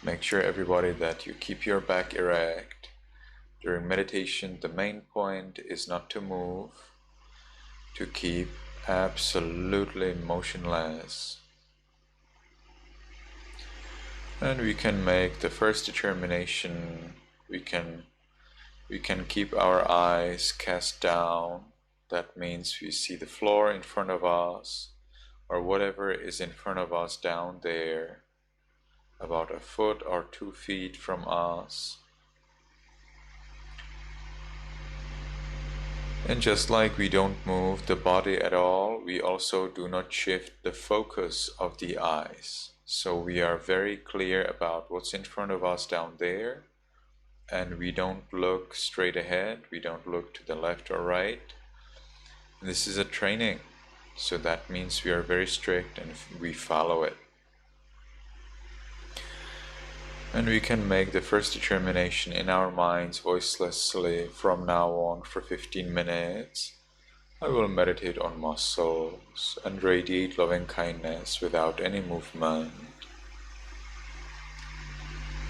Make sure, everybody, that you keep your back erect. During meditation, the main point is not to move, to keep absolutely motionless. And we can make the first determination. We can keep our eyes cast down. That means we see the floor in front of us, or whatever is in front of us down there, about a foot or 2 feet from us. And just like we don't move the body at all, we also do not shift the focus of the eyes. So we are very clear about what's in front of us down there, and we don't look straight ahead, we don't look to the left or right. This is a training, so that means we are very strict and we follow it. And we can make the first determination in our minds voicelessly from now on for 15 minutes. I will meditate on muscles and radiate loving kindness without any movement.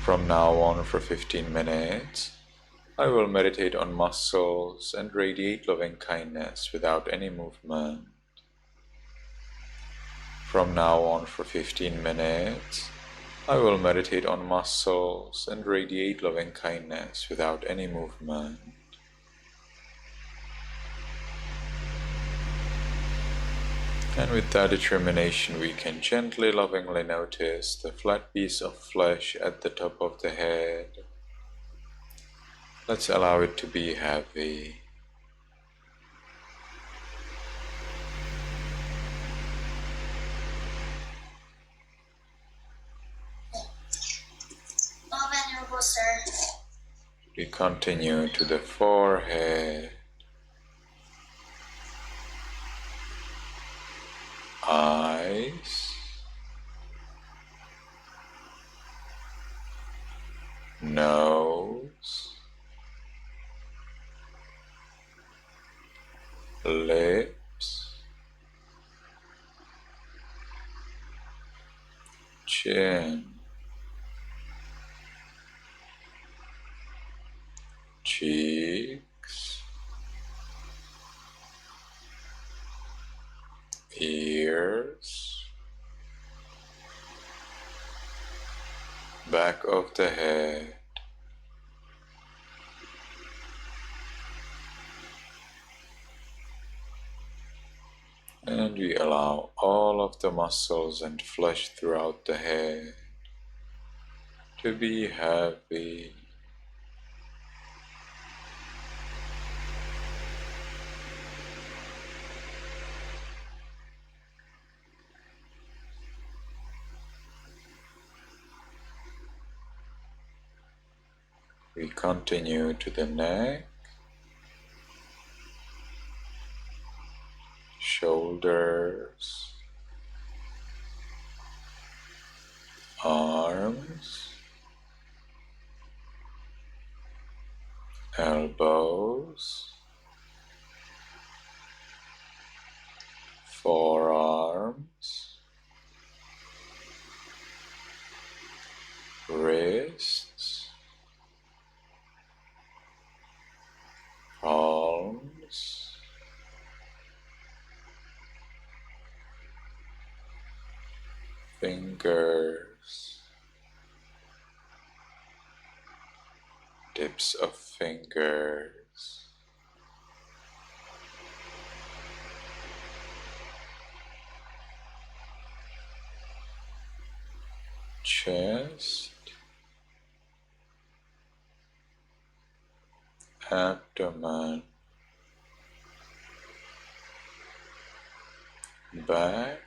From now on for 15 minutes, I will meditate on muscles and radiate loving kindness without any movement. From now on for 15 minutes, I will meditate on muscles and radiate loving kindness without any movement. And with that determination, we can gently, lovingly notice the flat piece of flesh at the top of the head. Let's allow it to be heavy. Venerable Sir. We continue to the forehead, eyes, nose, lips, chin, cheeks, ears, back of the head, and we allow all of the muscles and flesh throughout the head to be heavy. We continue to the neck, shoulders, arms, elbows, forearms, wrists, palms, fingers, tips of fingers, chest, abdomen, back,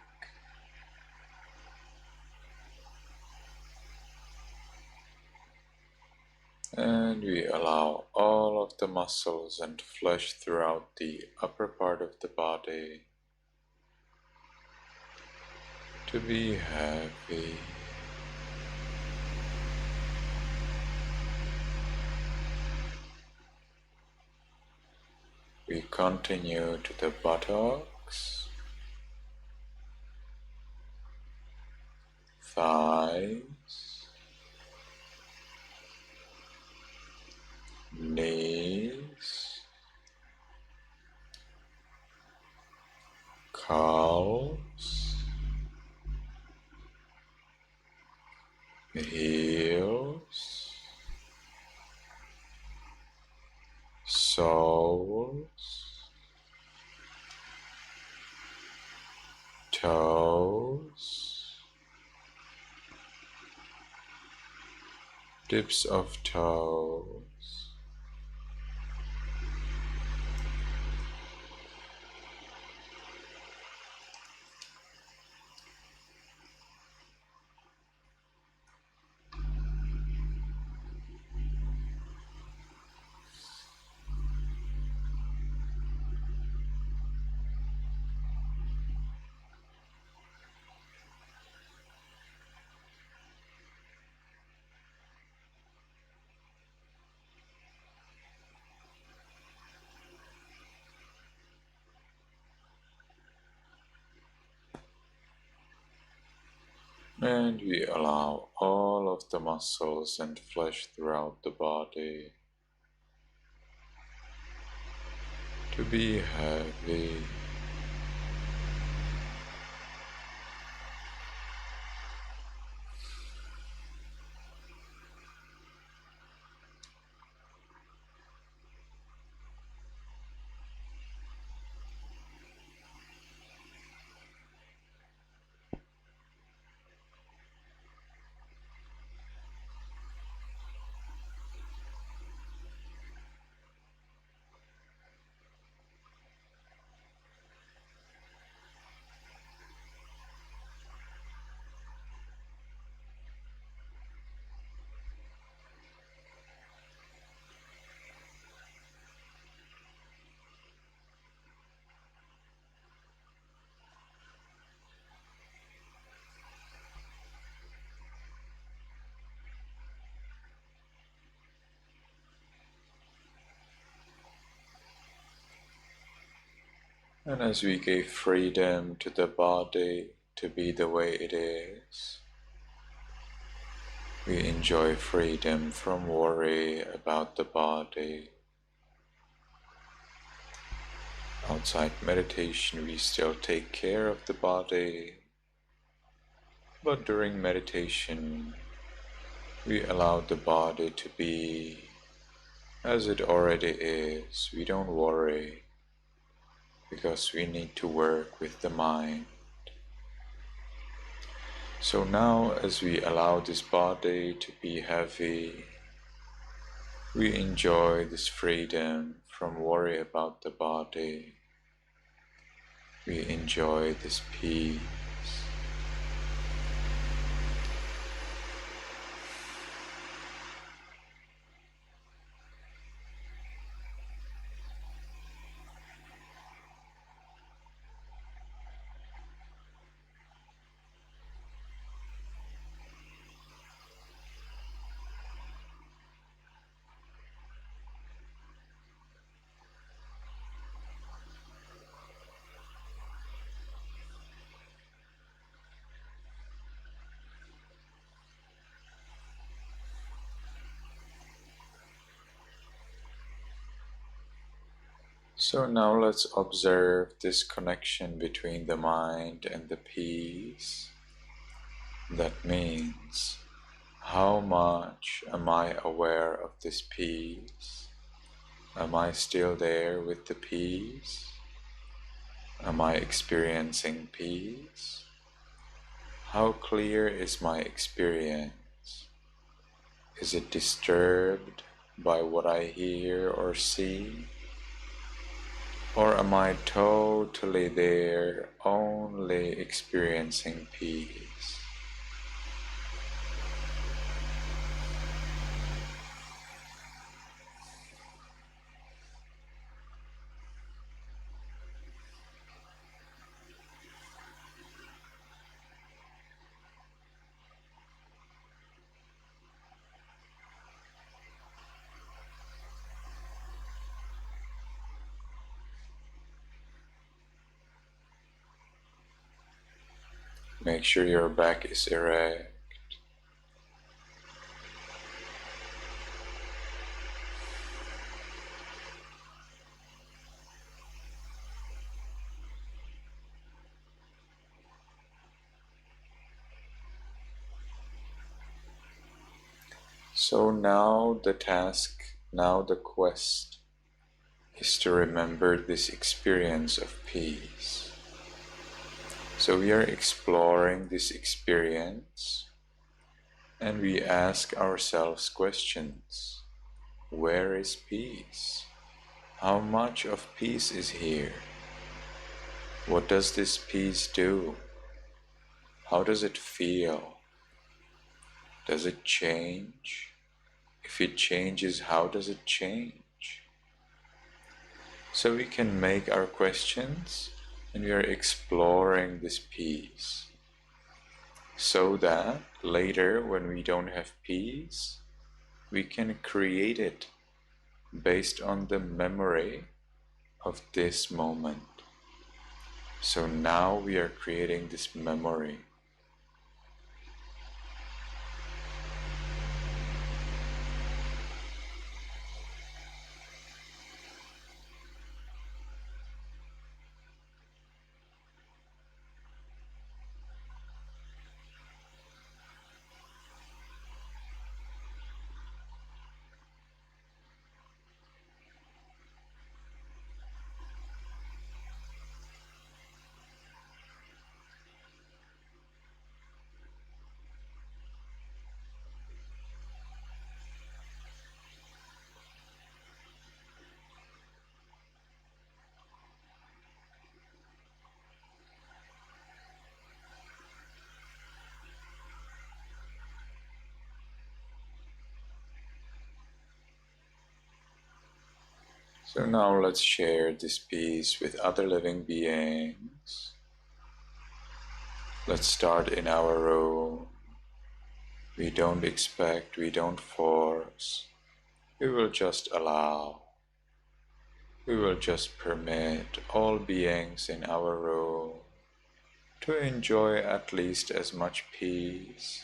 and we allow all of the muscles and flesh throughout the upper part of the body to be heavy. We continue to the buttocks, thighs, heels, soles, toes, tips of toes, and we allow all of the muscles and flesh throughout the body to be heavy. And as we give freedom to the body to be the way it is, we enjoy freedom from worry about the body. Outside meditation, we still take care of the body, but during meditation, we allow the body to be as it already is. We don't worry because we need to work with the mind. So now, as we allow this body to be heavy, we enjoy this freedom from worry about the body. We enjoy this peace. So now let's observe this connection between the mind and the peace. That means, how much am I aware of this peace? Am I still there with the peace? Am I experiencing peace? How clear is my experience? Is it disturbed by what I hear or see? Or am I totally there, only experiencing peace? Make sure your back is erect. So now the task, now the quest is to remember this experience of peace. So we are exploring this experience and we ask ourselves questions. Where is peace? How much of peace is here? What does this peace do? How does it feel? Does it change? If it changes, how does it change? So we can make our questions and we are exploring this peace so that later when we don't have peace, we can create it based on the memory of this moment. So now we are creating this memory. So now let's share this peace with other living beings. Let's start in our room. We don't expect, we don't force. We will just allow. We will just permit all beings in our room to enjoy at least as much peace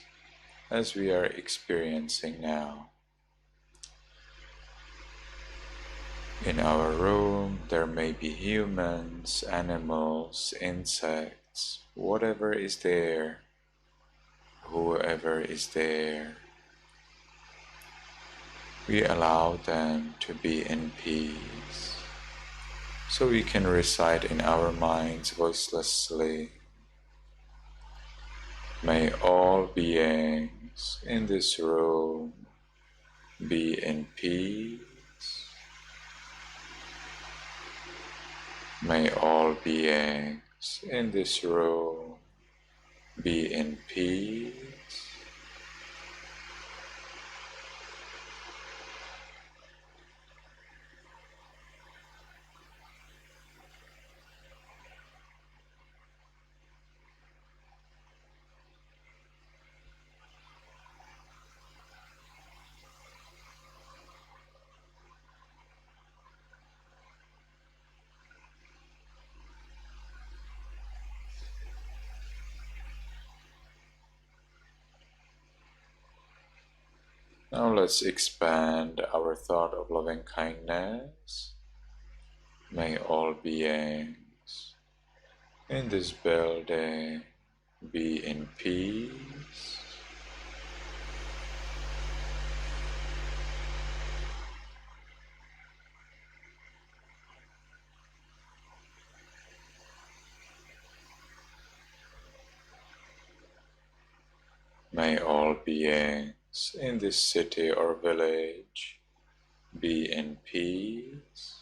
as we are experiencing now. In our room, there may be humans, animals, insects, whatever is there, whoever is there. We allow them to be in peace, so we can recite in our minds voicelessly. May all beings in this room be in peace. May all beings in this room be in peace. Now let's expand our thought of loving kindness. May all beings in this building be in peace. May all beings in this city or village be in peace.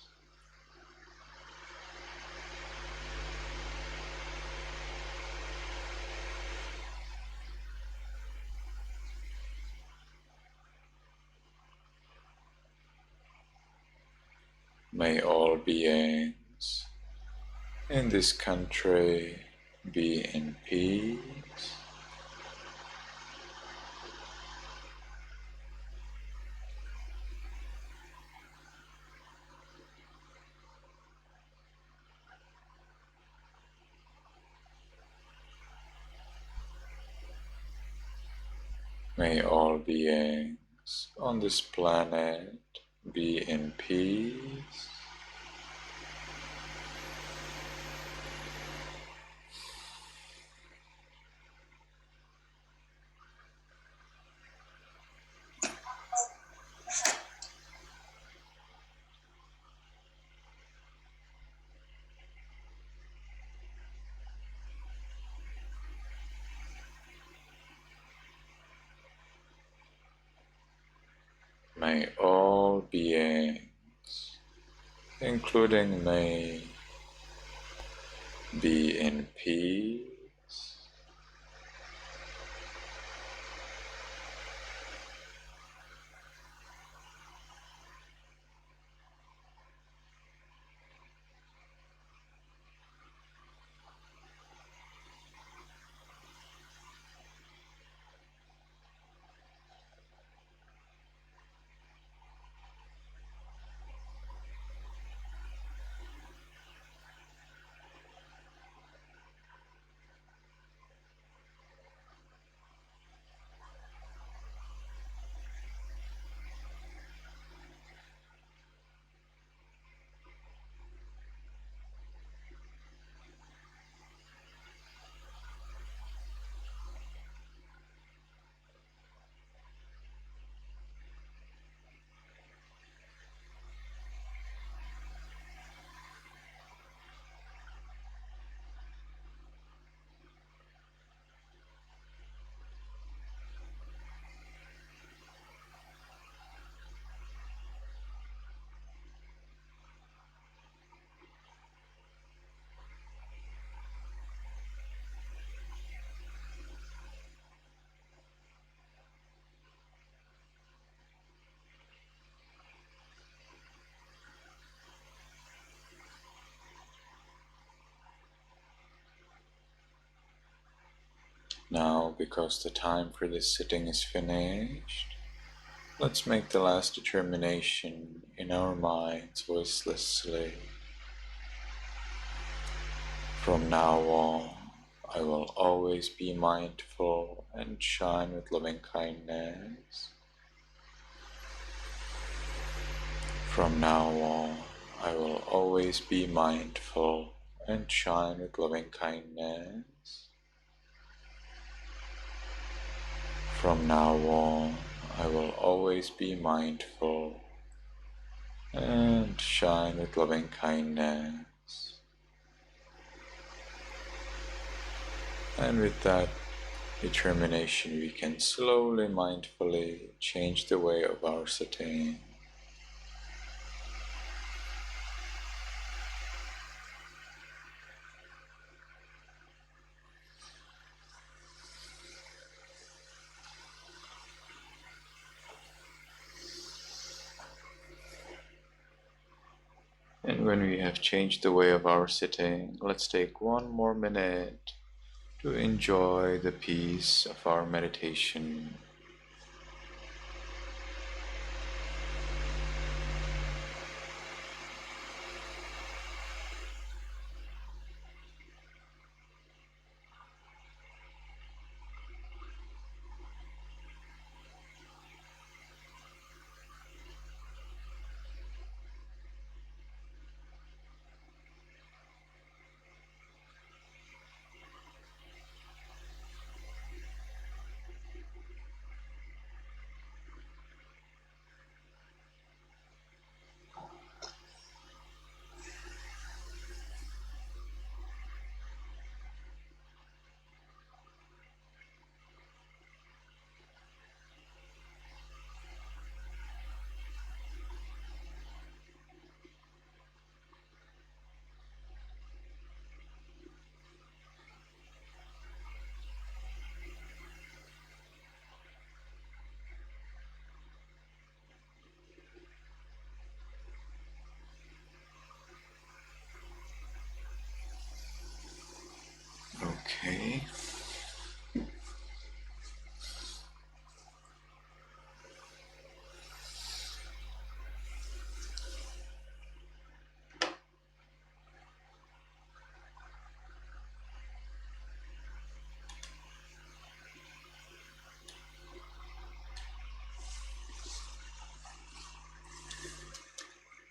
May all beings in this country be in peace. May all beings on this planet be in peace. May all beings, including me, be in peace. Now, because the time for this sitting is finished, let's make the last determination in our minds voicelessly. From now on, I will always be mindful and shine with loving kindness. From now on, I will always be mindful and shine with loving kindness. From now on, I will always be mindful and shine with loving kindness. And with that determination, we can slowly, mindfully change the way of our sitting. And when we have changed the way of our sitting, let's take one more minute to enjoy the peace of our meditation. Okay.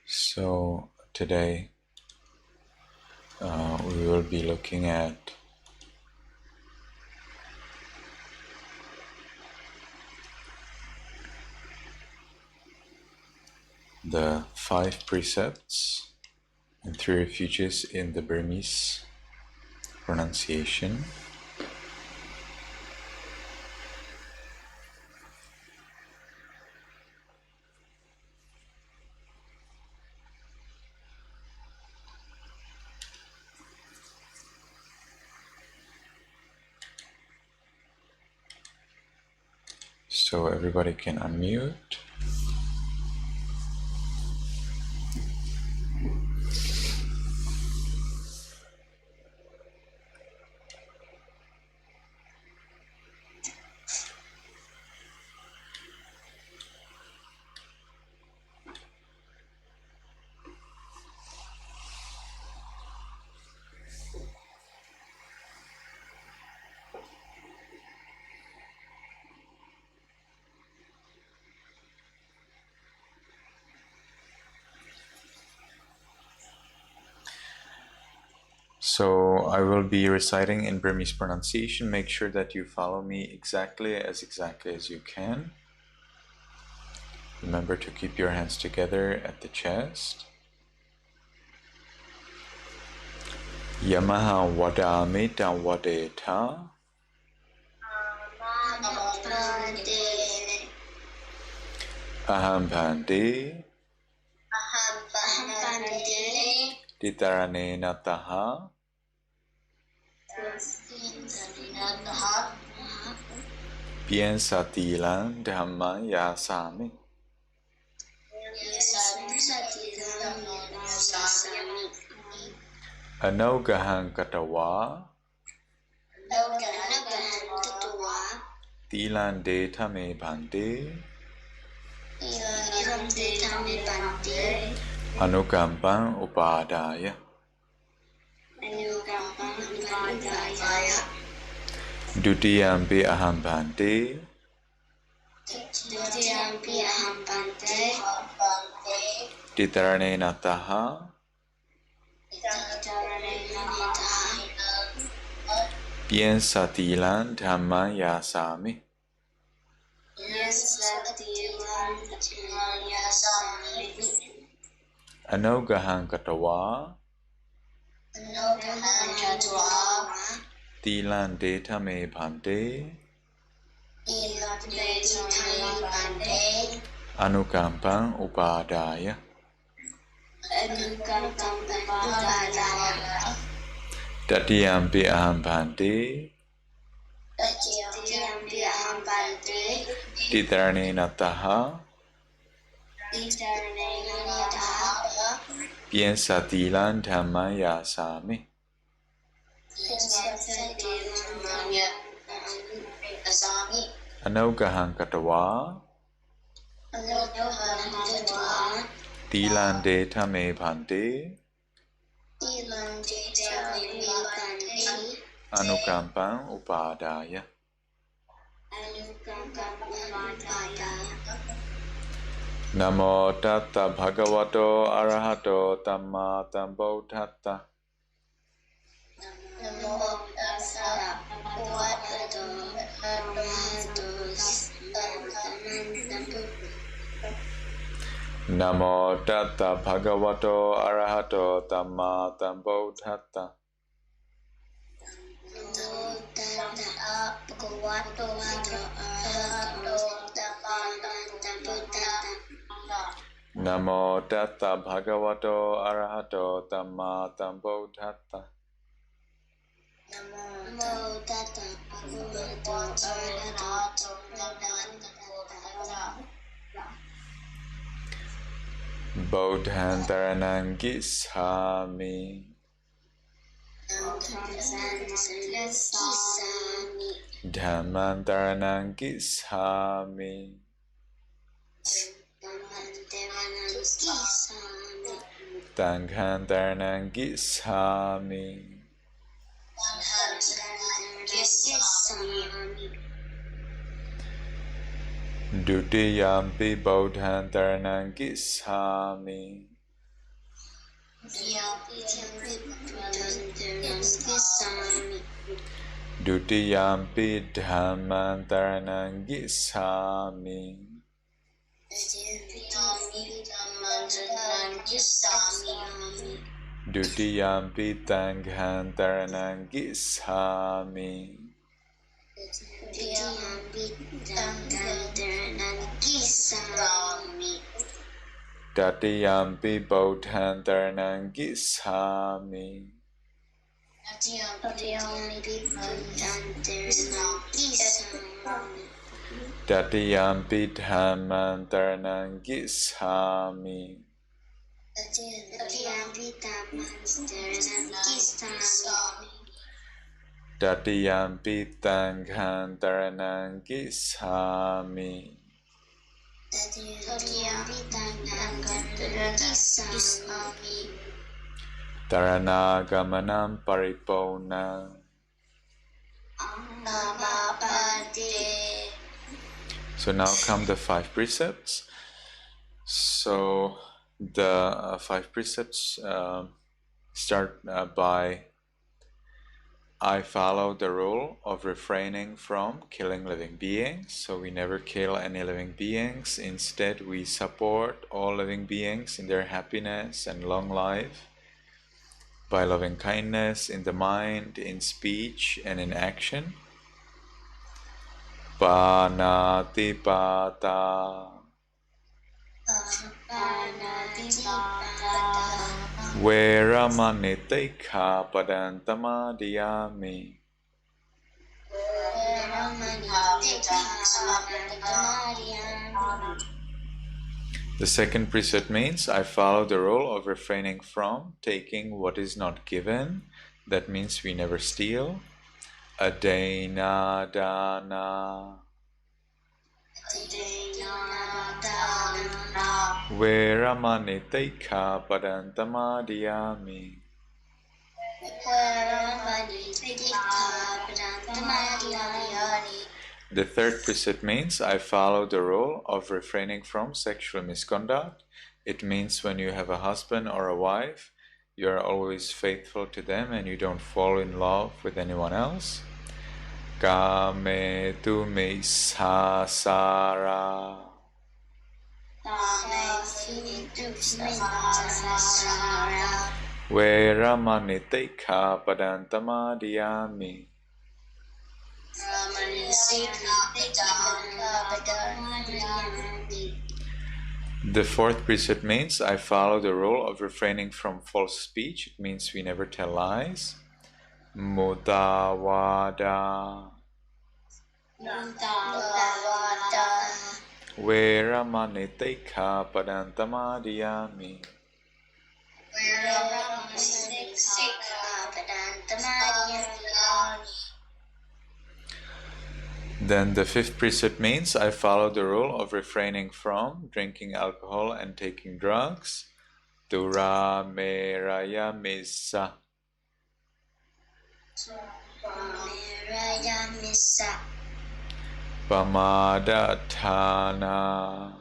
So today we will be looking at the 5 precepts and 3 refuges in the Burmese pronunciation. So everybody can unmute. So I will be reciting in Burmese pronunciation. Make sure that you follow me exactly as you can. Remember to keep your hands together at the chest. Yamaha wada meta wadeta. Aham bhante. Titarane nataha. Piensa tilan dhamma yasami. Anogahan katawa. Tilan de tame bhante. Anukampan upadaya. Dutiyampi aham bhante. Titarane nataha. Piensa tilan dhamma yasami. Anogahan katawa. Tilan de tame bhante. Anukampan upadaya. Tatiyampi aham bhante. Titarane nataha. Piensa tilan dhamma yasami. Anogahan katawa. Tilan de tame bhante. Anukampan upadaya. Namo tata bhagavato arahato tamma sambuddhassa. Namo tata bhagavato arahato tamma sambuddhassa. Namo tata bhagavato arahato tamma sambuddhassa. Bodhan taranang gissami. Dhamman taranang gissami. Sanghan taranang gissami. Dutiyampi bodhan taranang gissami. Dutiyampi dhamman taranang gissami. Dutiyampi sanghan taranang gissami. Tatiyampi bodhan taranang gissami. Tatiyampi dhamman taranang gissami. Tatiyampi tanghan taranang gissami. Tarana gamanam pariponang. So now come the 5 precepts. So the 5 precepts start by I follow the rule of refraining from killing living beings. So we never kill any living beings. Instead, we support all living beings in their happiness and long life by loving kindness in the mind, in speech, and in action. Panatipata. Veramaniteka padantamadiyami. The second precept means I follow the rule of refraining from taking what is not given. That means we never steal. Adena dana. Veramaniteka padantamadiyami. The third precept means I follow the rule of refraining from sexual misconduct. It means when you have a husband or a wife, you are always faithful to them and you don't fall in love with anyone else. Kame tu me sasara. Veramaniteka padantamadiyami. The fourth precept means I follow the rule of refraining from false speech. It means we never tell lies. Mudawada. Veramaniteka padantamadiyami. Then the fifth precept means I follow the rule of refraining from drinking alcohol and taking drugs. Dura meraya misa. Pamadatana.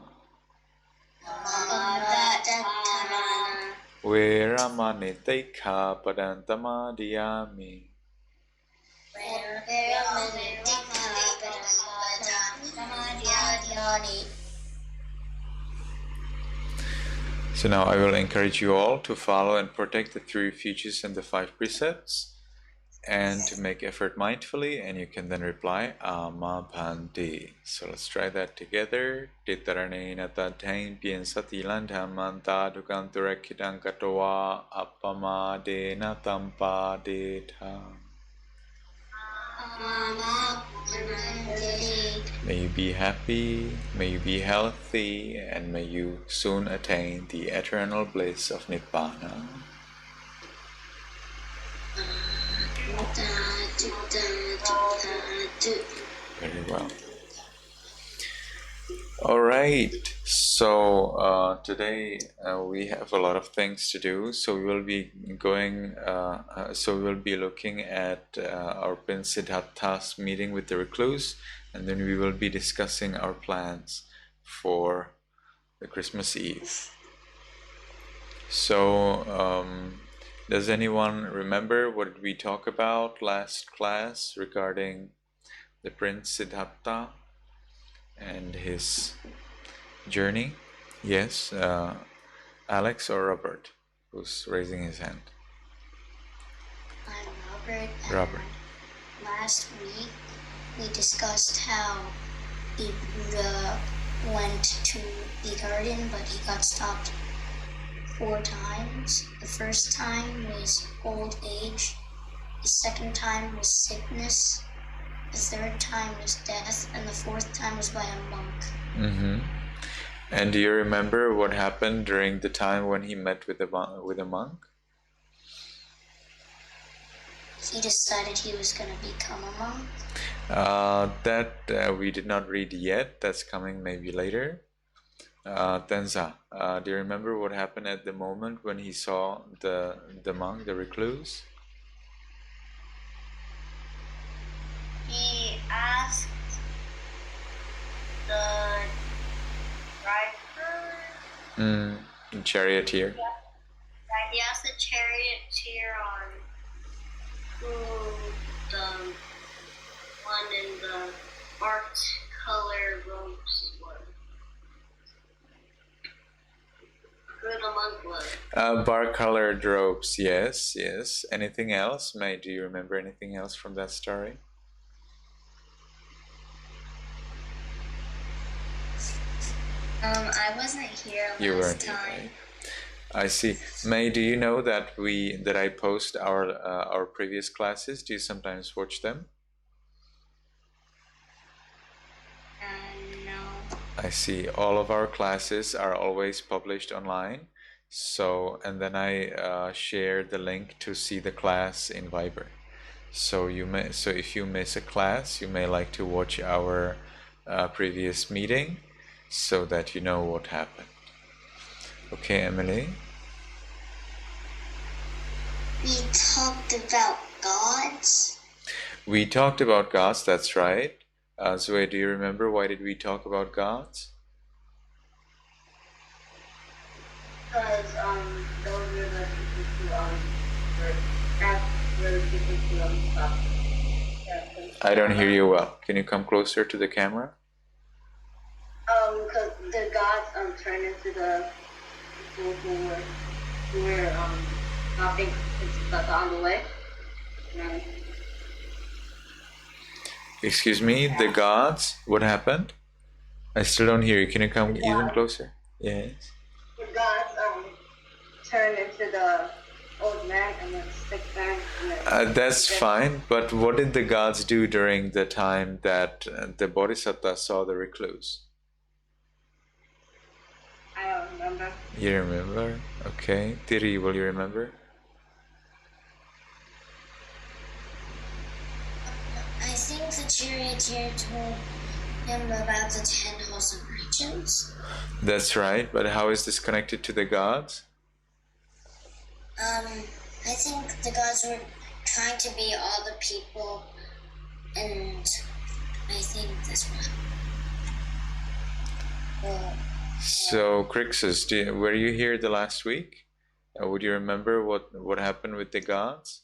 Veramaniteka padantamadiyami. So now I will encourage you all to follow and protect the 3 refuges and the 5 precepts and to make effort mindfully, and you can then reply Amabhanti. So let's try that together. Titaranena tadhain pien satilan dhammanta dukanturakidang katoa appamadena tampadeta. May you be happy, may you be healthy, and may you soon attain the eternal bliss of Nibbana. Very well. All right. So today we have a lot of things to do. So we will be going. So we will be looking at our Prince Siddhartha's meeting with the recluse, and then we will be discussing our plans for the Christmas Eve. So, does anyone remember what did we talk about last class regarding the Prince Siddhartha and his journey? Yes, Alex or Robert, who's raising his hand? I'm Robert. Robert. Last week we discussed how he went to the garden, but he got stopped 4 times. The first time was old age. The second time was sickness. the third time was death, and the fourth time was by a monk. Mm-hmm. And do you remember what happened during the time when he met with a monk? He decided he was going to become a monk. That we did not read yet. That's coming maybe later. Tenza, do you remember what happened at the moment when he saw the monk, the recluse? He asked the driver, Charioteer. he asked the charioteer on who the one in the barked color robes was. Who the monk was. Bark-colored robes, yes. Anything else? May, do you remember anything else from that story? I wasn't here You last weren't here, time. right? I see. May, do you know that I post our previous classes? Do you sometimes watch them? No. I see. All of our classes are always published online. So, and then I share the link to see the class in Viber. So if you miss a class, you may like to watch our previous meeting, so that you know what happened. Okay, Emily. We talked about gods. We talked about gods. That's right. Zoe, do you remember why did we talk about gods? Because those are the people who that's really people who stuff. I don't hear you well. Can you come closer to the camera? Because the gods turn into the people who were not being stuck on the way. And Excuse me, the gods. What happened? I still don't hear you. Can you come even closer? Yes. the gods turn into the old man and then sick man. That's fine, but what did the gods do during the time that the Bodhisattva saw the recluse? I don't remember. You remember? Okay. Tiri, will you remember? I think the charioteer told him about the 10 wholesome regions. That's right, but how is this connected to the gods? I think the gods were trying to be all the people, and I think that's what. So, Crixus, were you here the last week? Would you remember what happened with the gods?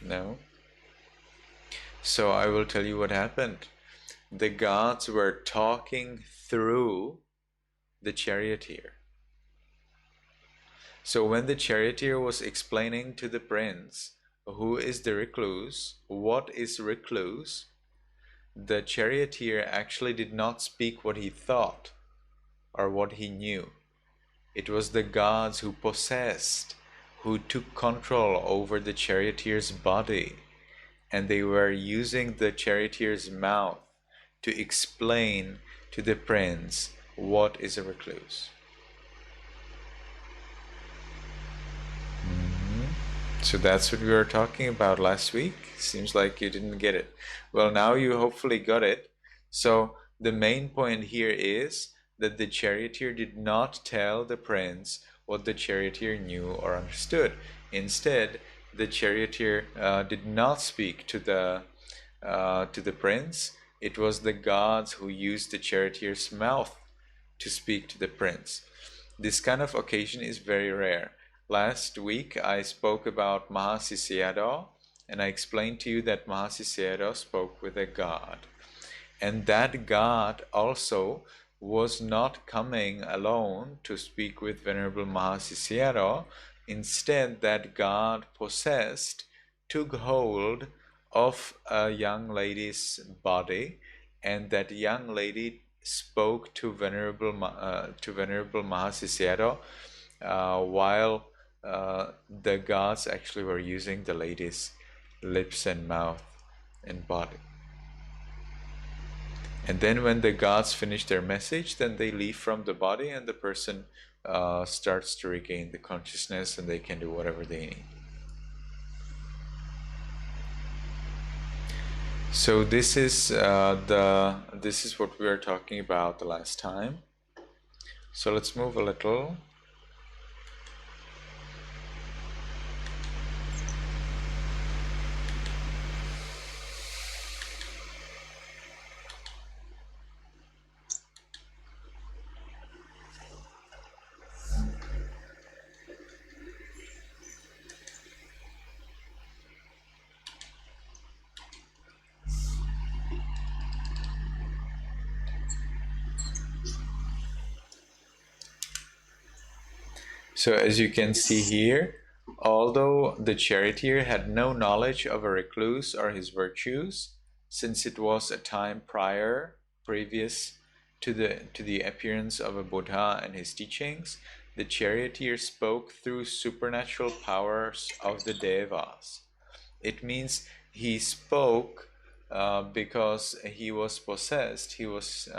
No? So I will tell you what happened. The gods were talking through the charioteer. So when the charioteer was explaining to the prince who is the recluse, what is recluse, the charioteer actually did not speak what he thought or what he knew. It was the gods who possessed, who took control over the charioteer's body, and they were using the charioteer's mouth to explain to the prince what is a recluse. So that's what we were talking about last week. Seems like you didn't get it. Well, now you hopefully got it. So the main point here is that the charioteer did not tell the prince what the charioteer knew or understood. Instead, the charioteer did not speak to the prince. It was the gods who used the charioteer's mouth to speak to the prince. This kind of occasion is very rare. Last week I spoke about Mahasi Sayadaw, and I explained to you that Mahasi Sayadaw spoke with a god. And that god also was not coming alone to speak with Venerable Mahasi Sayadaw. Instead, that god possessed, took hold of a young lady's body, and that young lady spoke to Venerable Mahasi Sayadaw while the gods actually were using the lady's lips and mouth and body. And then when the gods finish their message, then they leave from the body and the person starts to regain the consciousness and they can do whatever they need. So this is what we were talking about the last time. So let's move a little. So as you can see here, although the charioteer had no knowledge of a recluse or his virtues, since it was a time previous to the appearance of a Buddha and his teachings, the charioteer spoke through supernatural powers of the Devas. It means he spoke because he was possessed. He was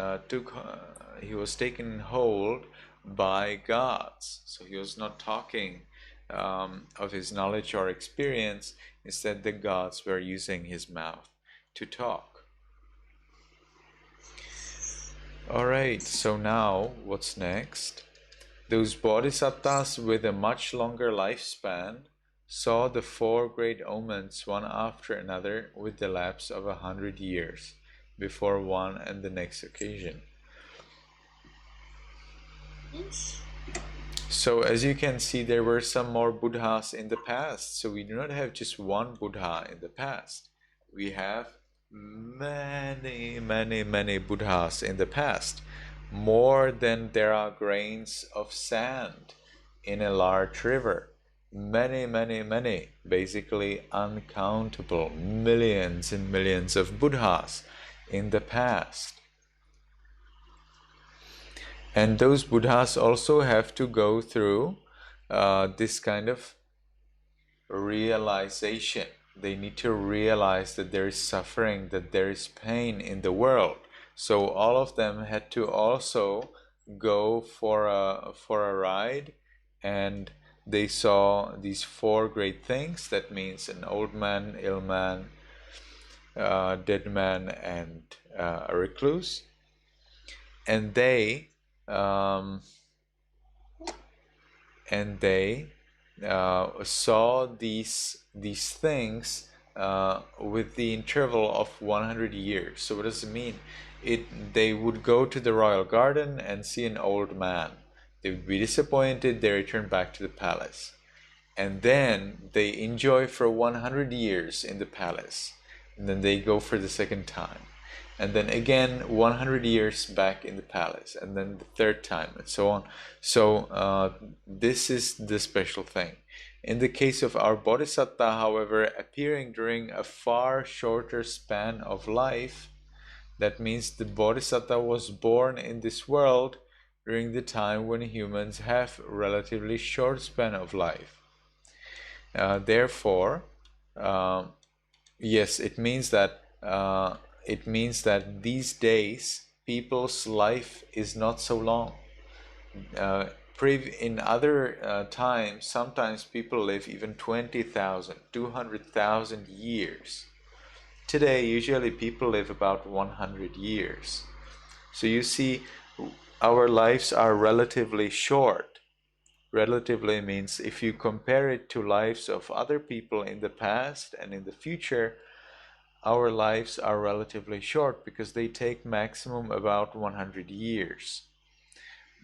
taken hold by gods. So he was not talking of his knowledge or experience. Instead, the gods were using his mouth to talk. All right. So now, what's next? Those bodhisattvas with a much longer lifespan saw the four great omens one after another with the lapse of 100 years before one and the next occasion. So as you can see, there were some more Buddhas in the past. So we do not have just one Buddha in the past. We have many Buddhas in the past. More than there are grains of sand in a large river. Many, basically uncountable, millions and millions of Buddhas in the past. And those Buddhas also have to go through this kind of realization. They need to realize that there is suffering, that there is pain in the world. So all of them had to also go for a ride, and they saw these four great things. That means an old man, ill man, dead man, and a recluse. And they saw these things with the interval of 100 years. So what does it mean? They would go to the royal garden and see an old man. They would be disappointed. They return back to the palace, and then they enjoy for 100 years in the palace, and then they go for the second time, and then again 100 years back in the palace, and then the third time, and so on. So this is the special thing. In the case of our bodhisattva, however, appearing during a far shorter span of life, that means the bodhisattva was born in this world during the time when humans have a relatively short span of life. Therefore, yes, it means that these days people's life is not so long. In other times, sometimes people live even 20,000, 200,000 years. Today, usually people live about 100 years. So you see, our lives are relatively short. Relatively means if you compare it to lives of other people in the past and in the future, our lives are relatively short because they take maximum about 100 years.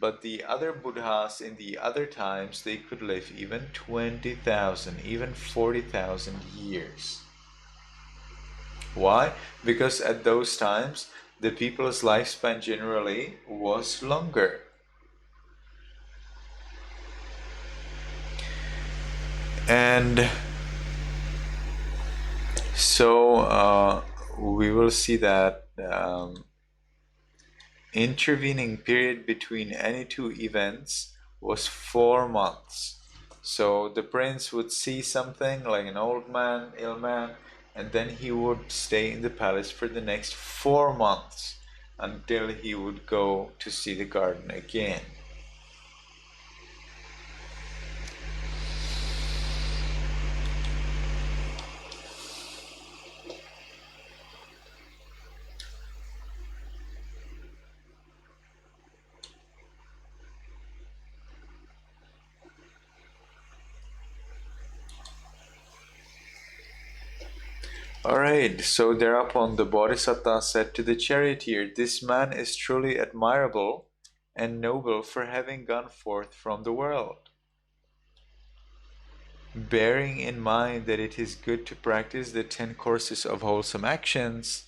But the other Buddhas in the other times, they could live even 20,000, even 40,000 years. Why? Because at those times, the people's lifespan generally was longer. And so we will see that intervening period between any two events was 4 months. So the prince would see something like an old man, ill man, and then he would stay in the palace for the next 4 months until he would go to see the garden again. Alright, so thereupon the Bodhisattva said to the charioteer, "This man is truly admirable and noble for having gone forth from the world. Bearing in mind that it is good to practice the 10 courses of wholesome actions,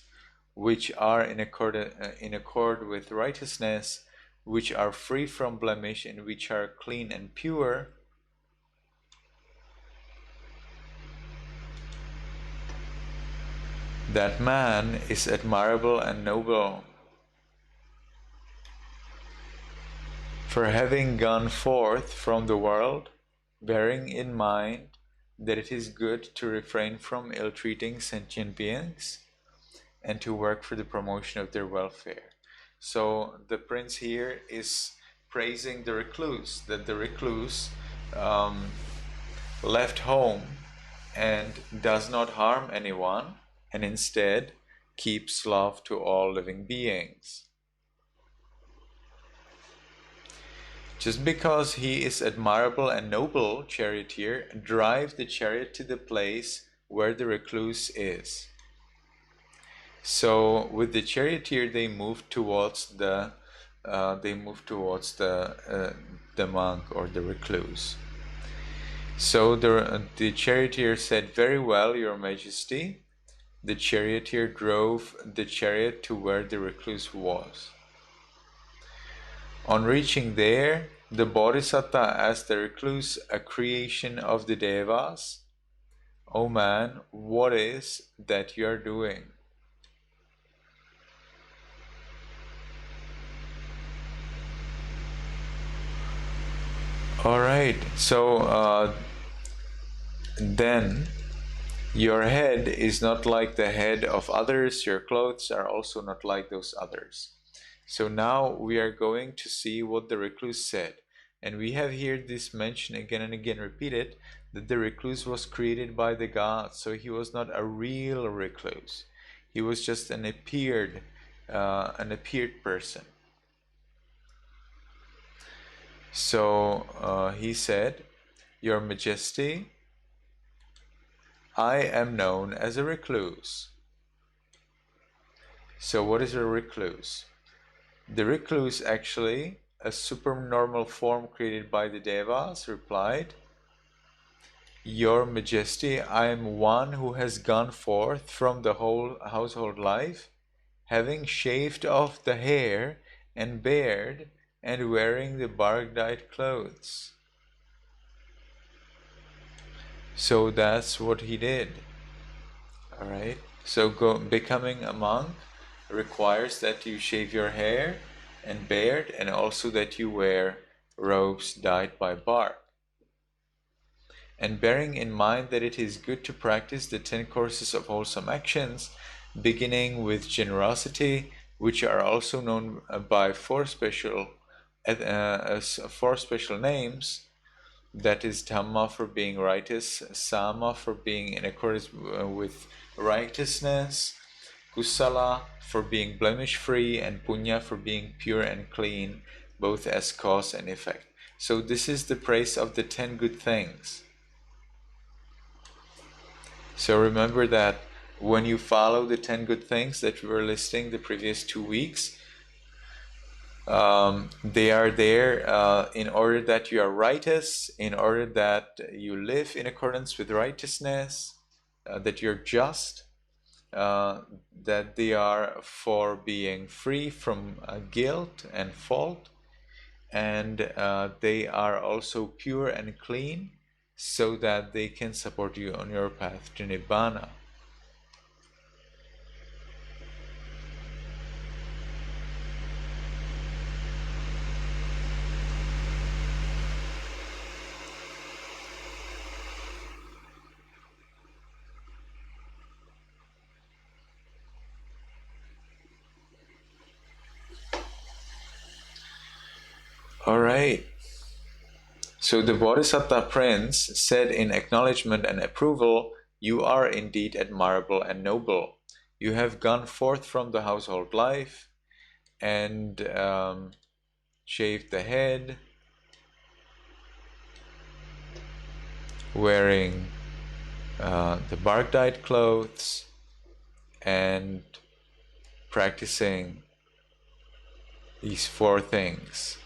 which are in accord with righteousness, which are free from blemish and which are clean and pure, that man is admirable and noble for having gone forth from the world, bearing in mind that it is good to refrain from ill-treating sentient beings and to work for the promotion of their welfare." So the prince here is praising the recluse, that the recluse left home and does not harm anyone, and instead keeps love to all living beings. Just because he is admirable and noble, charioteer, drive the chariot to the place where the recluse is. So with the charioteer, they move towards the monk or the recluse. So the charioteer said, "Very well, Your Majesty." The charioteer drove the chariot to where the recluse was. On reaching there, the Bodhisattva asked the recluse, a creation of the Devas, "O man, what is that you are doing?" Alright, so then your head is not like the head of others, your clothes are also not like those others. So now we are going to see what the recluse said. And we have here this mention again and again repeated, that the recluse was created by the gods. So he was not a real recluse. He was just an appeared person. So he said, "Your Majesty, I am known as a recluse." So what is a recluse? The recluse, actually, a supernormal form created by the Devas, replied, "Your Majesty, I am one who has gone forth from the whole household life, having shaved off the hair and beard and wearing the bark-dyed clothes." So that's what he did. Alright, so becoming a monk requires that you shave your hair and beard, and also that you wear robes dyed by bark. And bearing in mind that it is good to practice the 10 courses of wholesome actions, beginning with generosity, which are also known by four special names, that is Dhamma for being righteous, Sama for being in accordance with righteousness, Kusala for being blemish-free, and Punya for being pure and clean, both as cause and effect. So this is the praise of the 10 good things. So remember that when you follow the 10 good things that we were listing the previous 2 weeks, they are there in order that you are righteous, in order that you live in accordance with righteousness, that you're just, that they are for being free from guilt and fault, and they are also pure and clean, so that they can support you on your path to Nibbana. All right. So the Bodhisattva prince said in acknowledgement and approval, "You are indeed admirable and noble. You have gone forth from the household life and shaved the head, wearing the bark-dyed clothes, and practicing these 4 things.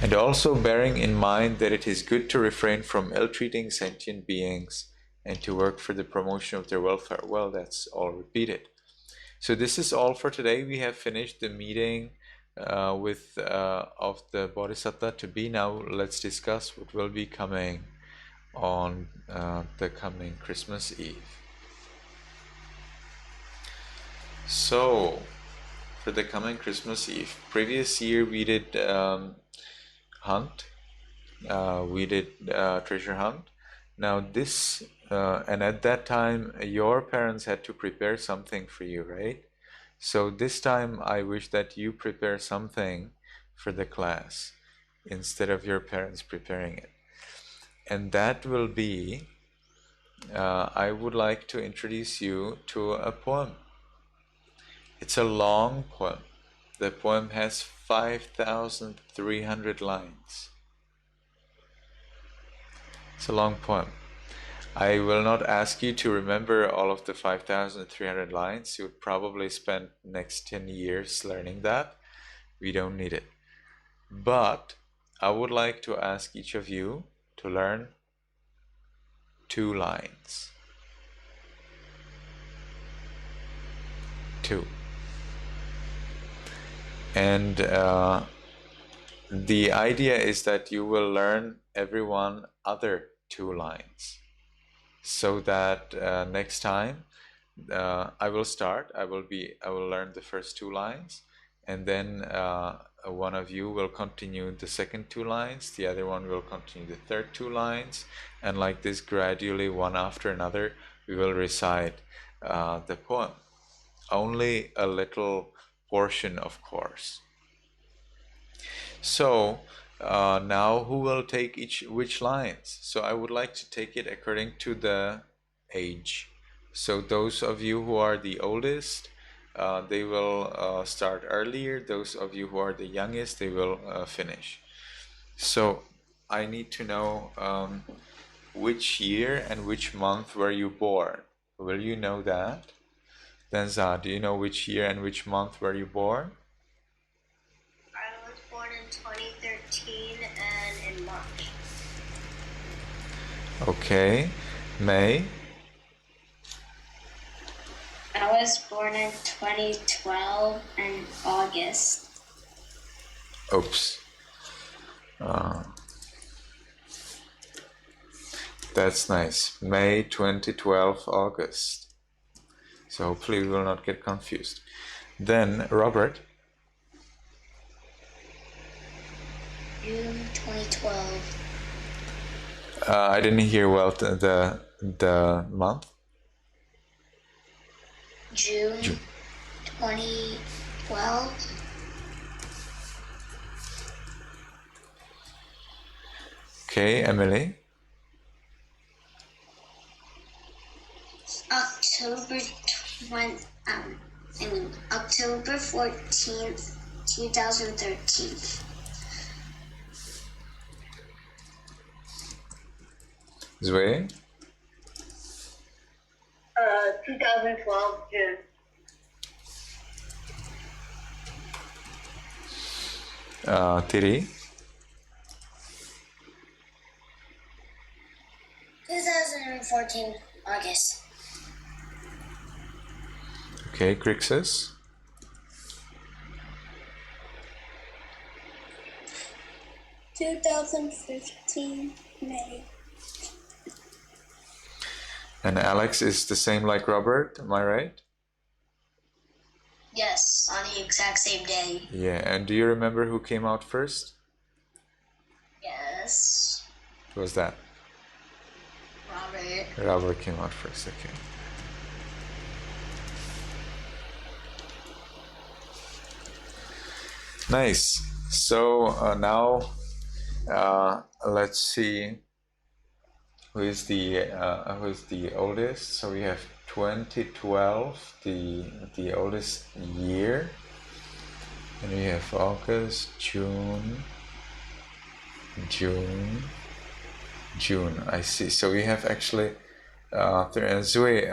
And also bearing in mind that it is good to refrain from ill-treating sentient beings and to work for the promotion of their welfare." Well, that's all repeated. So this is all for today. We have finished the meeting of the Bodhisattva to be. Now let's discuss what will be coming on the coming Christmas Eve. So for the coming Christmas Eve, previous year we did hunt, we did treasure hunt. Now this and at that time your parents had to prepare something for you, right? So this time I wish that you prepare something for the class instead of your parents preparing it. And that will be, I would like to introduce you to a poem. It's a long poem. The poem has 5,300 lines. It's a long poem. I will not ask you to remember all of the 5,300 lines. You would probably spend next 10 years learning that. We don't need it. But I would like to ask each of you to learn 2 lines. 2. And the idea is that you will learn everyone other 2 lines, so that next time I will start. I will learn the first 2 lines, and then one of you will continue the second 2 lines. The other one will continue the third 2 lines, and like this, gradually, one after another, we will recite the poem. Only a little portion, of course. So now who will take which lines? So I would like to take it according to the age. So those of you who are the oldest, they will start earlier. Those of you who are the youngest, they will finish. So I need to know which year and which month were you born? Will you know that? Denza, do you know which year and which month were you born? I was born in 2013 and in March. Okay. May? I was born in 2012 and August. Oops. That's nice. May 2012, August. So hopefully we will not get confused. Then Robert. June 2012. I didn't hear well the month. June 2012. Okay, Emily. October 14th, 2013. Zwe. 2012 June. Tiri. 2014 August. Okay, Crixus. 2015 May. And Alex is the same like Robert, am I right? Yes, on the exact same day. Yeah, and do you remember who came out first? Yes. Who was that? Robert. Robert came out first, okay. Nice. So now let's see who is the oldest. So we have 2012, the oldest year, and we have August, June. I see. So we have actually Zui,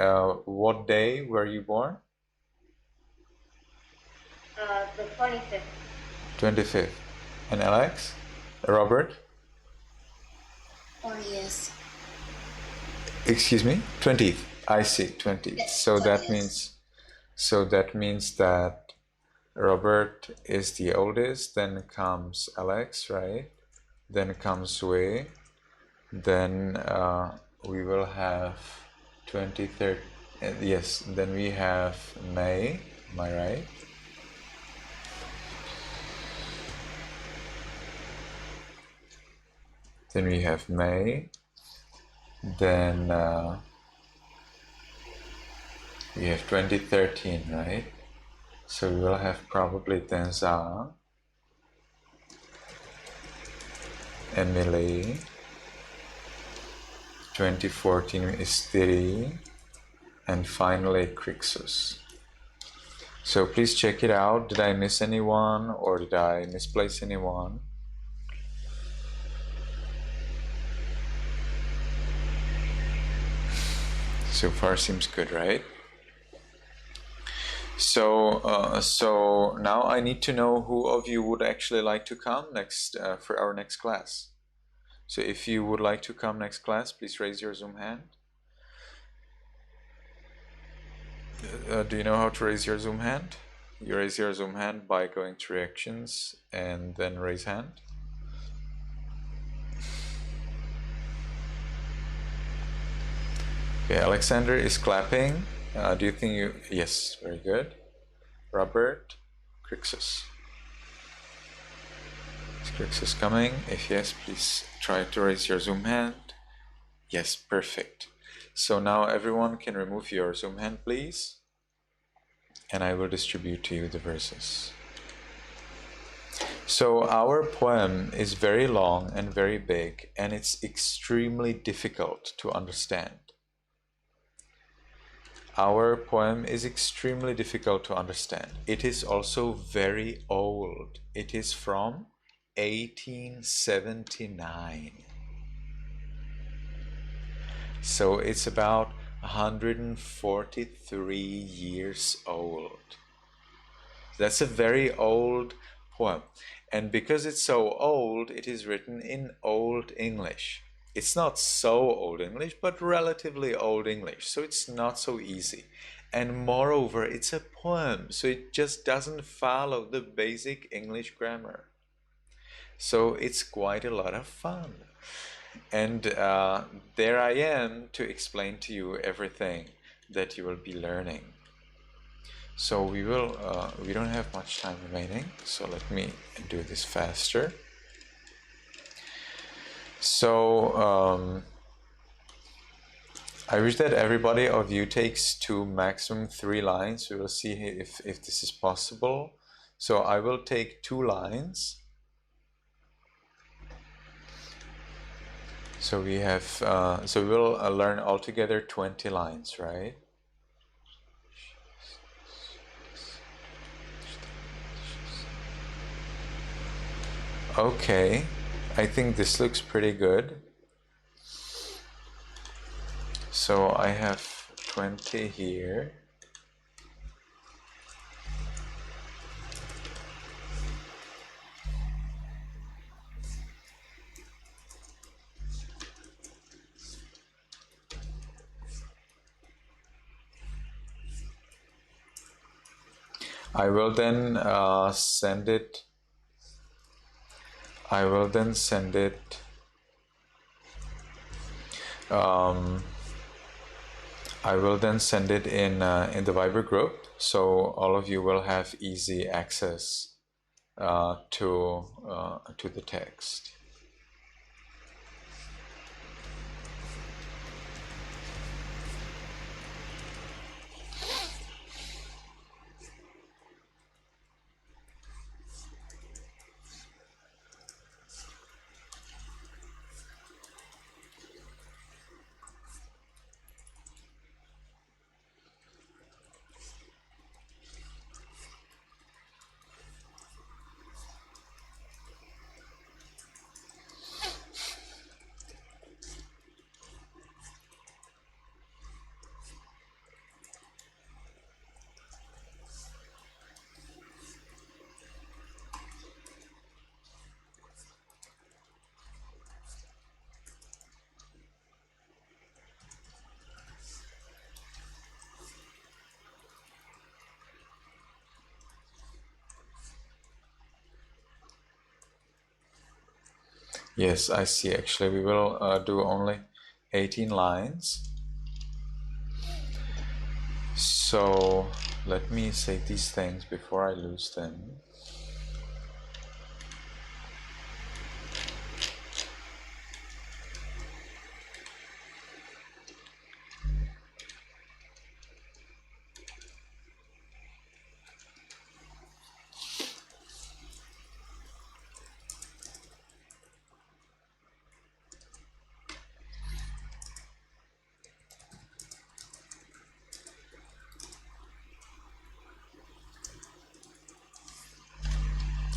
what day were you born? The 25th. 25th. And Alex? Robert? 20th. Excuse me? 20th. I see, 20th. Yes, So 20th. that means that Robert is the oldest, then comes Alex, right? Then comes Zui. Then we will have 23rd. Yes, then we have May. Am I right? Then we have May. Then we have 2013, right? So we will have probably Denza, Emily. 2014 is Thiri, and finally Crixus. So please check it out. Did I miss anyone or did I misplace anyone? So far seems good, right? So now I need to know who of you would actually like to come next for our next class. So if you would like to come next class, please raise your Zoom hand. Do you know how to raise your Zoom hand? You raise your Zoom hand by going to reactions and then raise hand. Okay, Alexander is clapping. Do you think you... Yes, very good. Robert, Crixus. Is Crixus coming? If yes, please try to raise your Zoom hand. Yes, perfect. So now everyone can remove your Zoom hand, please. And I will distribute to you the verses. So our poem is very long and very big, and it's extremely difficult to understand. Our poem is extremely difficult to understand. It is also very old. It is from 1879. So it's about 143 years old. That's a very old poem. And because it's so old, it is written in Old English. It's not so Old English, but relatively Old English. So it's not so easy. And moreover, it's a poem. So it just doesn't follow the basic English grammar. So it's quite a lot of fun. And there I am to explain to you everything that you will be learning. So we don't have much time remaining, so let me do this faster. So I wish that everybody of you takes 2, maximum 3 lines. We will see if this is possible. So I will take 2 lines. So we have, so we'll learn altogether 20 lines, right? Okay, I think this looks pretty good. So I have 20 here. I will then send it. I will then send it. I will then send it in the Viber group, so all of you will have easy access to the text. Yes, I see. Actually, we will do only 18 lines. So let me say these things before I lose them.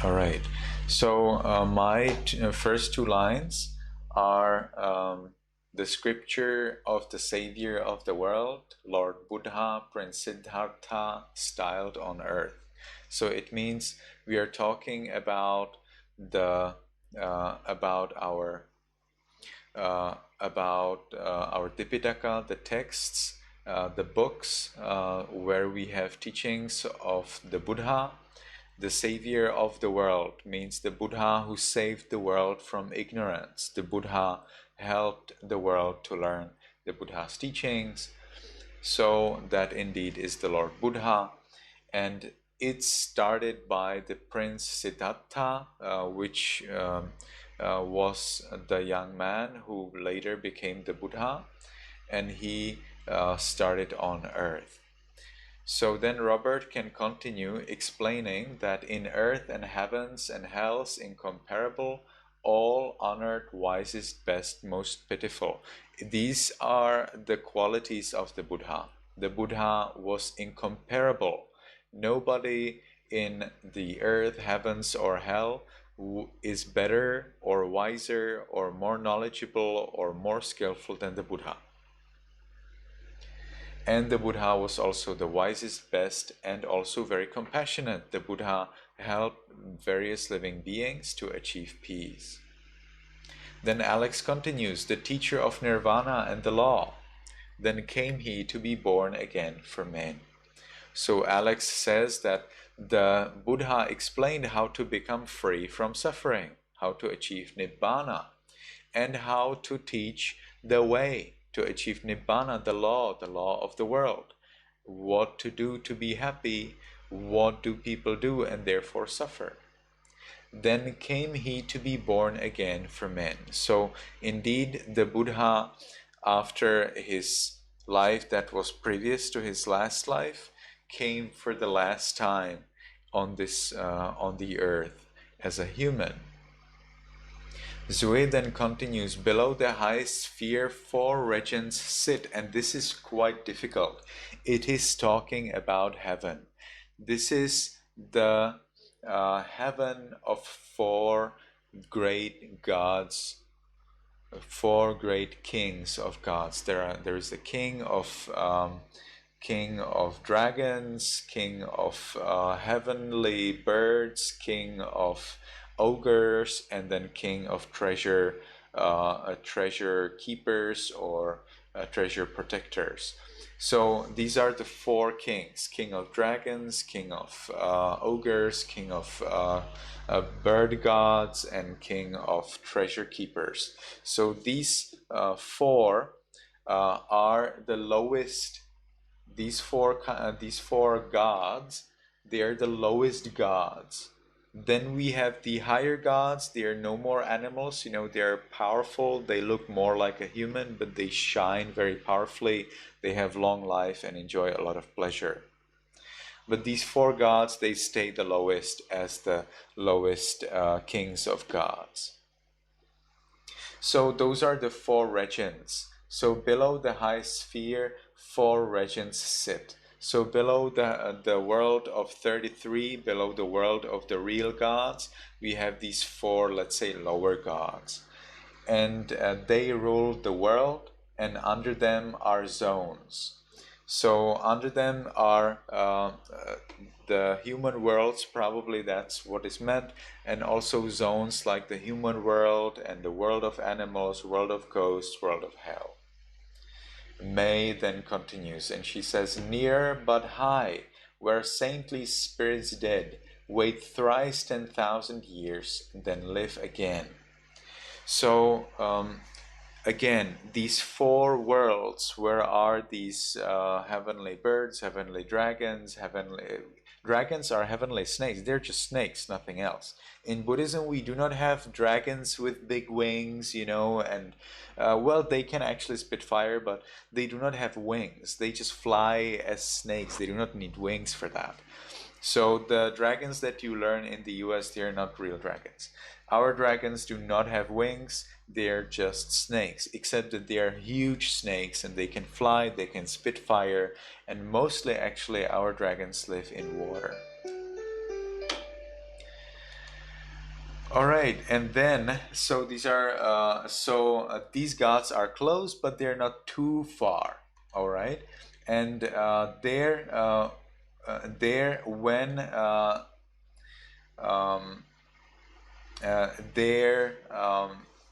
All right. So my first two lines are the scripture of the Savior of the world, Lord Buddha, Prince Siddhartha, styled on earth. So it means we are talking about the our Tipitaka, the texts, the books where we have teachings of the Buddha. The savior of the world means the Buddha who saved the world from ignorance. The Buddha helped the world to learn the Buddha's teachings. So that indeed is the Lord Buddha. And it's started by the Prince Siddhartha, which was the young man who later became the Buddha, and he started on earth. So then Robert can continue explaining that in earth and heavens and hells incomparable, all honored, wisest, best, most pitiful. These are the qualities of the Buddha. The Buddha was incomparable. Nobody in the earth, heavens, or hell is better or wiser or more knowledgeable or more skillful than the Buddha. And the Buddha was also the wisest, best, and also very compassionate. The Buddha helped various living beings to achieve peace. Then Alex continues, the teacher of nirvana and the law. Then came he to be born again for men. So Alex says that the Buddha explained how to become free from suffering, how to achieve nibbana, and how to teach the way to achieve nibbana, the law of the world. What to do to be happy, what do people do and therefore suffer. Then came he to be born again for men. So indeed the Buddha, after his life that was previous to his last life, came for the last time on the earth as a human. Zue then continues, below the high sphere 4 regions sit, and this is quite difficult. It is talking about heaven. This is the heaven of 4 great gods, 4 great kings of gods. There is the king of dragons, king of heavenly birds, king of ogres, and then king of treasure keepers or treasure protectors. So these are the 4 kings: king of dragons, king of ogres, king of bird gods, and king of treasure keepers. So these 4 are the lowest. These four gods, they are the lowest gods. Then we have the higher gods. They are no more animals. They are powerful. They look more like a human, but they shine very powerfully. They have long life and enjoy a lot of pleasure. But these 4 gods, they stay the lowest as the lowest kings of gods. So those are the 4 regions. So below the high sphere, 4 regions sit. So below the world of 33, below the world of the real gods, we have these 4, let's say, lower gods. And they rule the world, and under them are zones. So under them are the human worlds, probably that's what is meant, and also zones like the human world and the world of animals, world of ghosts, world of hell. May then continues, and she says, near but high, where saintly spirits dead wait thrice 10,000 years, then live again. So again, these four worlds, where are these heavenly birds, heavenly dragons, heavenly dragons are heavenly snakes. They're just snakes, nothing else. In Buddhism, we do not have dragons with big wings, and well, they can actually spit fire, but they do not have wings. They just fly as snakes. They do not need wings for that. So the dragons that you learn in the US, they're not real dragons. Our dragons do not have wings, they're just snakes, except that they are huge snakes and they can fly, they can spit fire, and mostly actually our dragons live in water. All right, and then so these are these gods are close, but they're not too far. All right, and there um, there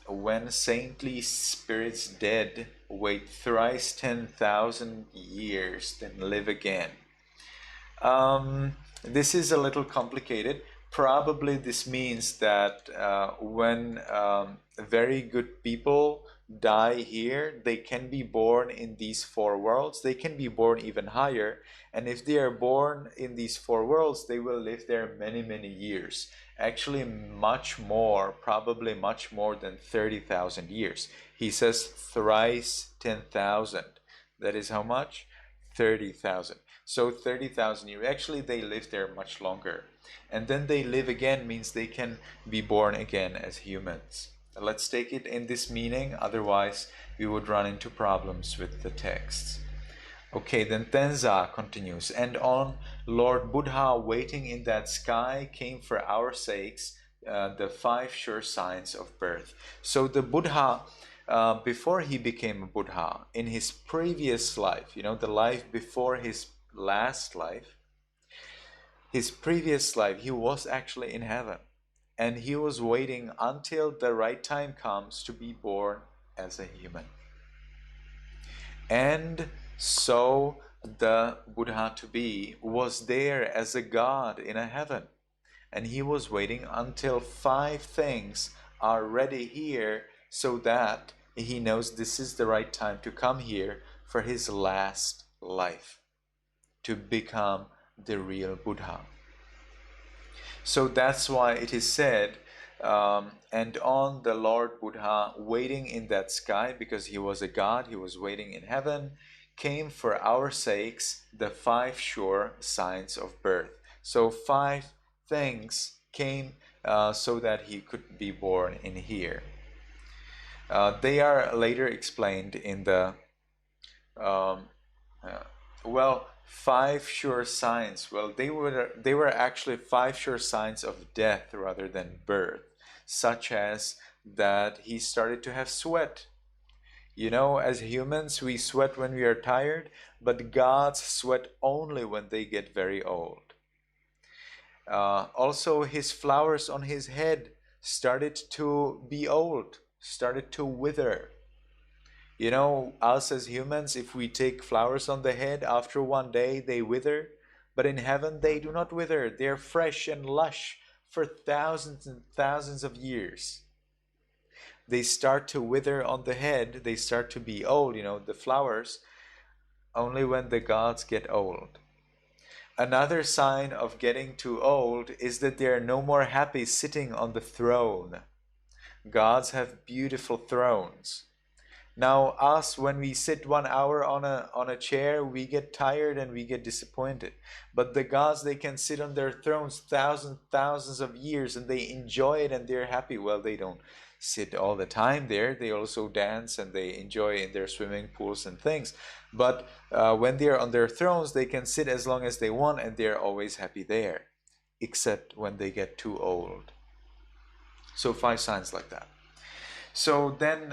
when saintly spirits dead wait thrice 10,000 years, then live again. This is a little complicated. Probably this means that when very good people die here, they can be born in these four worlds. They can be born even higher. And if they are born in these four worlds, they will live there many, many years. Actually, much more, probably much more than 30,000 years. He says thrice 10,000. That is how much? 30,000. So 30,000 years. Actually, they live there much longer. And then they live again means they can be born again as humans. Let's take it in this meaning, otherwise we would run into problems with the texts. Okay, then Tenza continues, and on Lord Buddha waiting in that sky came for our sakes the five sure signs of birth. So the Buddha, before he became a Buddha, in his previous life, the life before his last life, his previous life, he was actually in heaven. And he was waiting until the right time comes to be born as a human. And so the Buddha to be was there as a god in a heaven. And he was waiting until five things are ready here so that he knows this is the right time to come here for his last life, to become the real Buddha. So that's why it is said, and on the Lord Buddha waiting in that sky, because he was a god, he was waiting in heaven, came for our sakes the five sure signs of birth. So five things came so that he could be born in here. They are later explained in the five sure signs. Well, they were actually five sure signs of death rather than birth, such as that he started to have sweat. As humans, we sweat when we are tired, but gods sweat only when they get very old. Also, his flowers on his head started to be old, started to wither. Us as humans, if we take flowers on the head, after one day they wither. But in heaven, they do not wither. They're fresh and lush for thousands and thousands of years. They start to wither on the head. They start to be old, the flowers, only when the gods get old. Another sign of getting too old is that they are no more happy sitting on the throne. Gods have beautiful thrones. Now, us, when we sit 1 hour on a chair, we get tired and we get disappointed. But the gods, they can sit on their thrones thousands of years and they enjoy it and they're happy. Well, they don't sit all the time there. They also dance and they enjoy in their swimming pools and things. But when they're on their thrones, they can sit as long as they want and they're always happy there, except when they get too old. So 5 signs like that. So then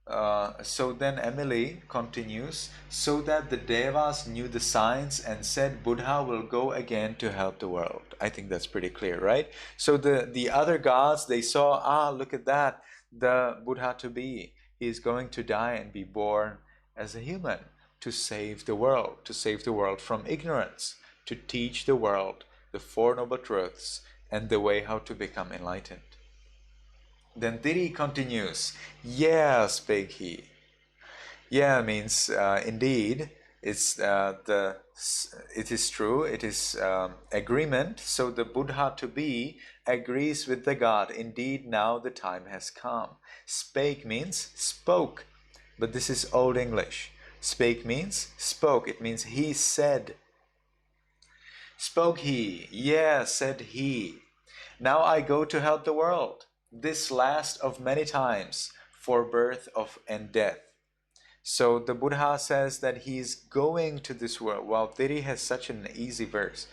Emily continues, so that the Devas knew the signs and said Buddha will go again to help the world. I think that's pretty clear, right? So the other gods, they saw, look at that, the Buddha to be. He is going to die and be born as a human to save the world from ignorance, to teach the world the Four Noble Truths and the way how to become enlightened. Then Tiri continues, yeah, spake he. Yeah means indeed, it is true, it is agreement. So the Buddha to be agrees with the God. Indeed, now the time has come. Spake means spoke, but this is Old English. Spake means spoke. It means he said. Spoke he, yeah, said he. Now I go to help the world, this last of many times, for birth of and death. So the Buddha says that he's going to this world. Wow, Tiri has such an easy verse.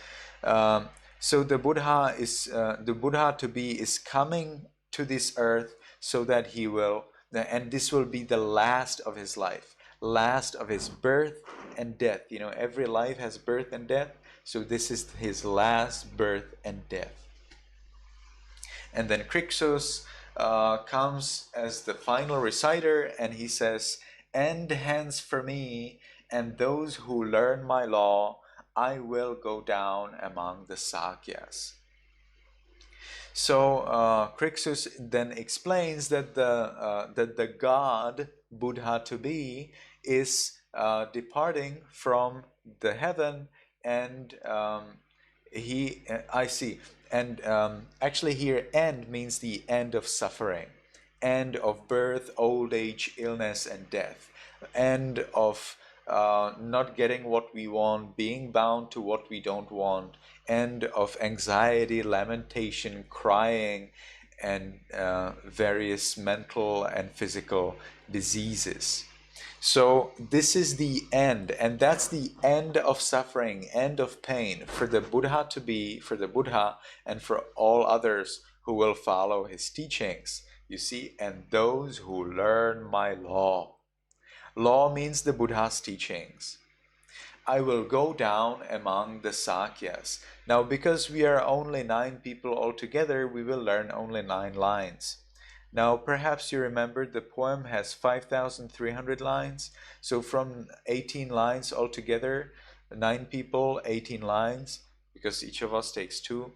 So the Buddha to be is coming to this earth so that he will, and this will be the last of his life, last of his birth and death. You know, every life has birth and death. So this is his last birth and death. And then Crixus comes as the final reciter, and he says, "And hence for me and those who learn my law, I will go down among the Sakyas." So Crixus then explains that the God Buddha to be is departing from the heaven, and I see, and actually here "end" means the end of suffering, end of birth, old age, illness, and death, end of not getting what we want, being bound to what we don't want, end of anxiety, lamentation, crying, and various mental and physical diseases. So this is the end, and that's the end of suffering, end of pain for the Buddha to be, for the Buddha and for all others who will follow his teachings. You see, and those who learn my law. Law means the Buddha's teachings. I will go down among the Sakyas. Now, because we are only 9 people altogether, we will learn only 9 lines. Now, perhaps you remember the poem has 5,300 lines. So from 18 lines altogether, 9 people, 18 lines, because each of us takes 2,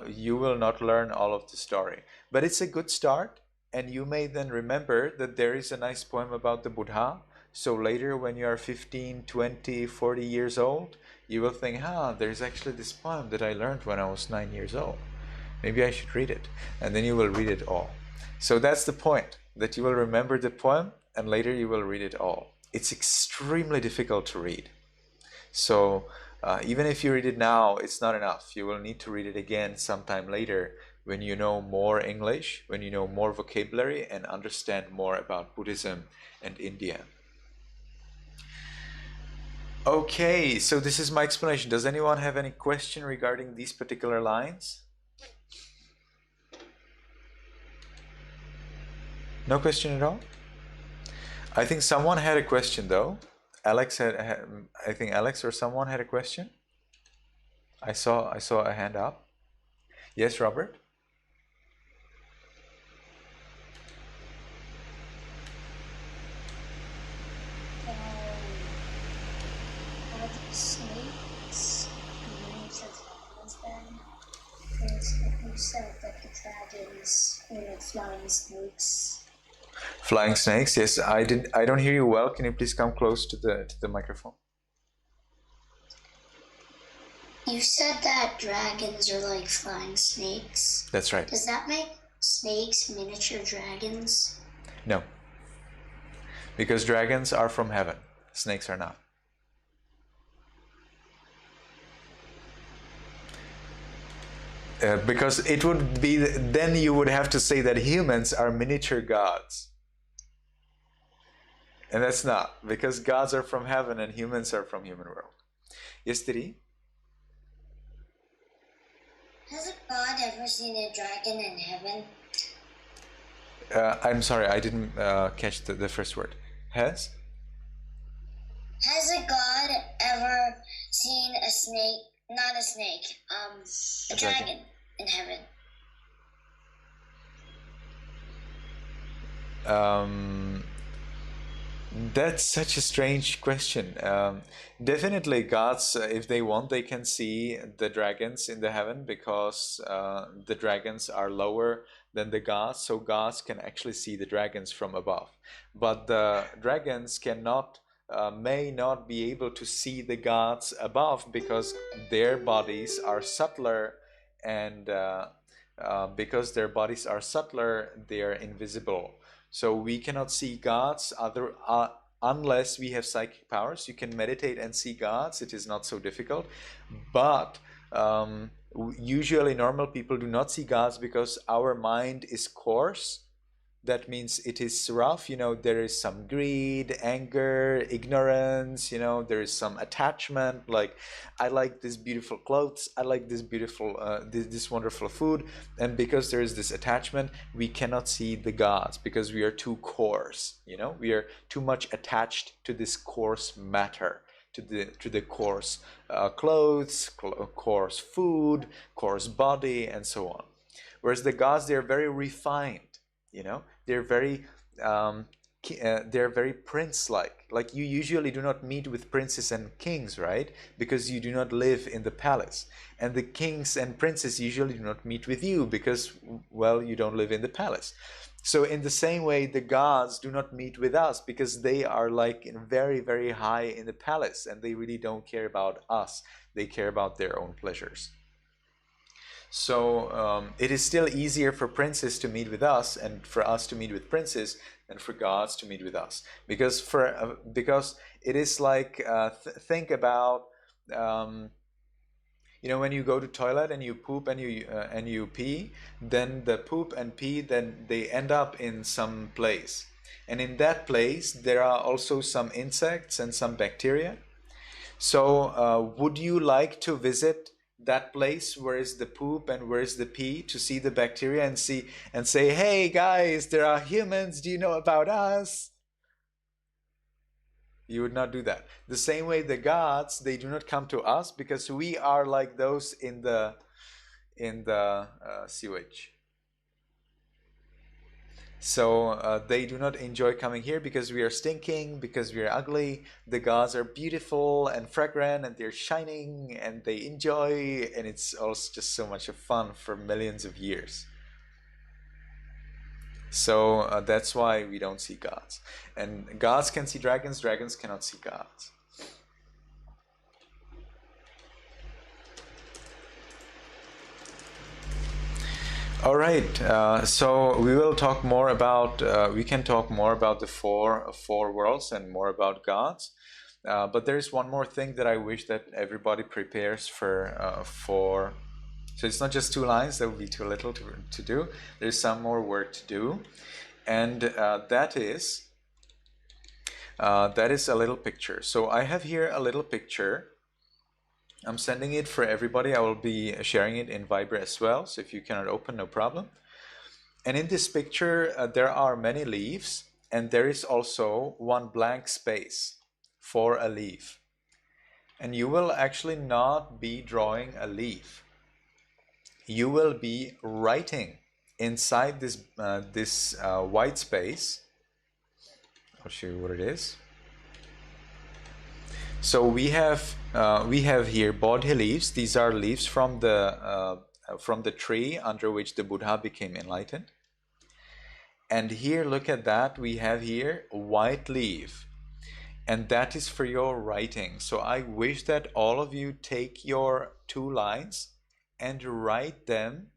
you will not learn all of the story. But it's a good start, and you may then remember that there is a nice poem about the Buddha. So later when you are 15, 20, 40 years old, you will think, there's actually this poem that I learned when I was 9 years old. Maybe I should read it. And then you will read it all. So that's the point, that you will remember the poem and later you will read it all. It's extremely difficult to read. So even if you read it now, it's not enough. You will need to read it again sometime later when you know more English, when you know more vocabulary and understand more about Buddhism and India. Okay, so this is my explanation. Does anyone have any question regarding these particular lines? No question at all? I think someone had a question though. Alex I think Alex or someone had a question. I saw a hand up. Yes, Robert? Are the snakes names of dragons then? Because you said that the dragons were flying snakes. Flying snakes? Yes, I don't hear you well. Can you please come close to the microphone? You said that dragons are like flying snakes. That's right. Does that make snakes miniature dragons? No. Because dragons are from heaven. Snakes are not. Because it would be, then you would have to say that humans are miniature gods. And that's not, because gods are from heaven and humans are from human world. Yes, Tiri? Has a god ever seen a dragon in heaven? I'm sorry, I didn't catch the first word. Has? Has a god ever seen a snake, not a snake, a dragon in heaven? That's such a strange question. Definitely gods, if they want, they can see the dragons in the heaven, because the dragons are lower than the gods, so gods can actually see the dragons from above. But the dragons cannot, may not be able to see the gods above because their bodies are subtler, and because their bodies are subtler, they are invisible. So we cannot see gods unless we have psychic powers. You can meditate and see gods. It is not so difficult. But usually normal people do not see gods because our mind is coarse. That means it is rough. There is some greed, anger, ignorance. There is some attachment, like I like this beautiful clothes, I like this beautiful this wonderful food, and because there is this attachment, we cannot see the gods because we are too coarse. We are too much attached to this coarse matter, to the coarse clothes, coarse food, coarse body, and so on. Whereas the gods, they are very refined. They're very they're very prince-like. Like you usually do not meet with princes and kings, right? Because you do not live in the palace. And the kings and princes usually do not meet with you because, well, you don't live in the palace. So in the same way, the gods do not meet with us because they are like very, very high in the palace, and they really don't care about us. They care about their own pleasures. So it is still easier for princes to meet with us and for us to meet with princes than for gods to meet with us, because it is like think about when you go to toilet and you poop and you pee, then the poop and pee, then they end up in some place, and in that place there are also some insects and some bacteria. So would you like to visit that place where is the poop and where is the pee, to see the bacteria and say, hey guys, there are humans, do you know about us? You would not do that. The same way the gods, they do not come to us because we are like those in the sewage. So they do not enjoy coming here because we are stinking, because we are ugly. The gods are beautiful and fragrant and they're shining and they enjoy, and it's also just so much of fun for millions of years. So that's why we don't see gods. And gods can see dragons, dragons cannot see gods. All right, so we will talk more about, we can talk more about the four worlds and more about gods. But there's one more thing that I wish that everybody prepares for. So it's not just 2 lines, that would be too little to do. There's some more work to do. And that is a little picture. So I have here a little picture. I'm sending it for everybody. I will be sharing it in Viber as well. So if you cannot open, no problem. And in this picture, there are many leaves, and there is also one blank space for a leaf. And you will actually not be drawing a leaf. You will be writing inside this white space. I'll show you what it is. So we have here bodhi leaves. These are leaves from the tree under which the Buddha became enlightened. And here, look at that. We have here a white leaf, and that is for your writing. So I wish that all of you take your 2 lines and write them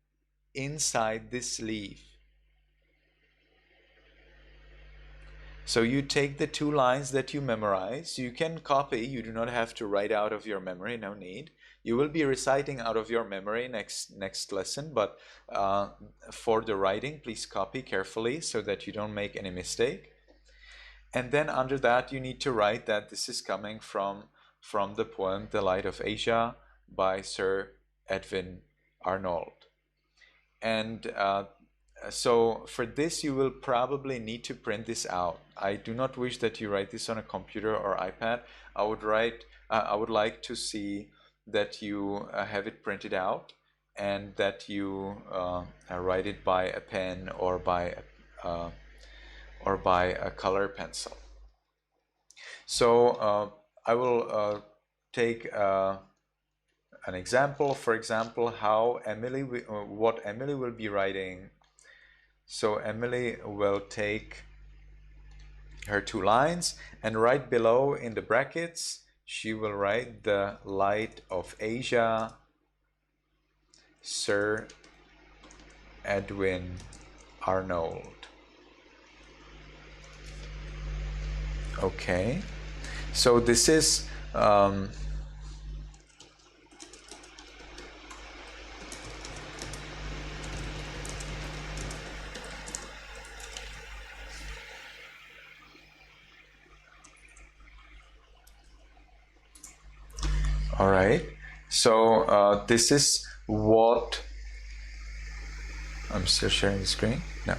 inside this leaf. So you take the 2 lines that you memorize. You can copy. You do not have to write out of your memory. No need. You will be reciting out of your memory next lesson. But for the writing, please copy carefully so that you don't make any mistake. And then under that, you need to write that this is coming from the poem "The Light of Asia" by Sir Edwin Arnold. And so for this, you will probably need to print this out. I do not wish that you write this on a computer or iPad. I would like to see that you have it printed out and that you write it by a pen or by a color pencil. So I will take an example. For example, what Emily will be writing So Emily will take her 2 lines, and right below in the brackets she will write the Light of Asia, Sir Edwin Arnold. Okay, so this is all right. So this is what I'm still sharing the screen. No.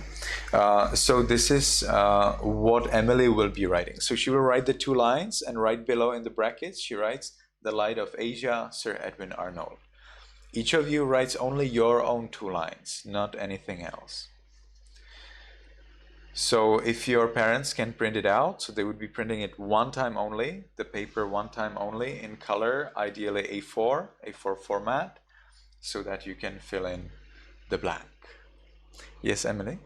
So this is what Emily will be writing. So she will write the 2 lines, and right below in the brackets she writes the Light of Asia, Sir Edwin Arnold. Each of you writes only your own 2 lines, not anything else. So if your parents can print it out, so they would be printing it 1 time only, the paper 1 time only, in color, ideally A4 format, so that you can fill in the blank. Yes, Emily?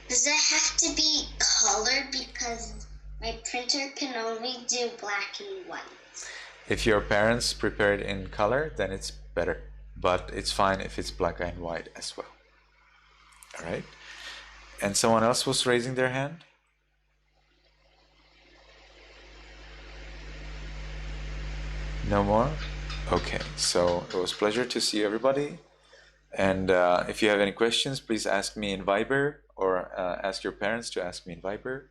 Does it have to be colored because my printer can only do black and white? If your parents prepare it in color, then it's better, but it's fine if it's black and white as well. All right? And someone else was raising their hand? No more? Okay, so it was a pleasure to see everybody. And if you have any questions, please ask me in Viber, or ask your parents to ask me in Viber.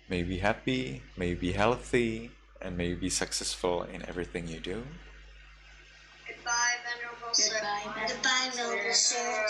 May you be happy, may you be healthy, and may you be successful in everything you do. Goodbye, Venerable Sir. Goodbye, Venerable Sir.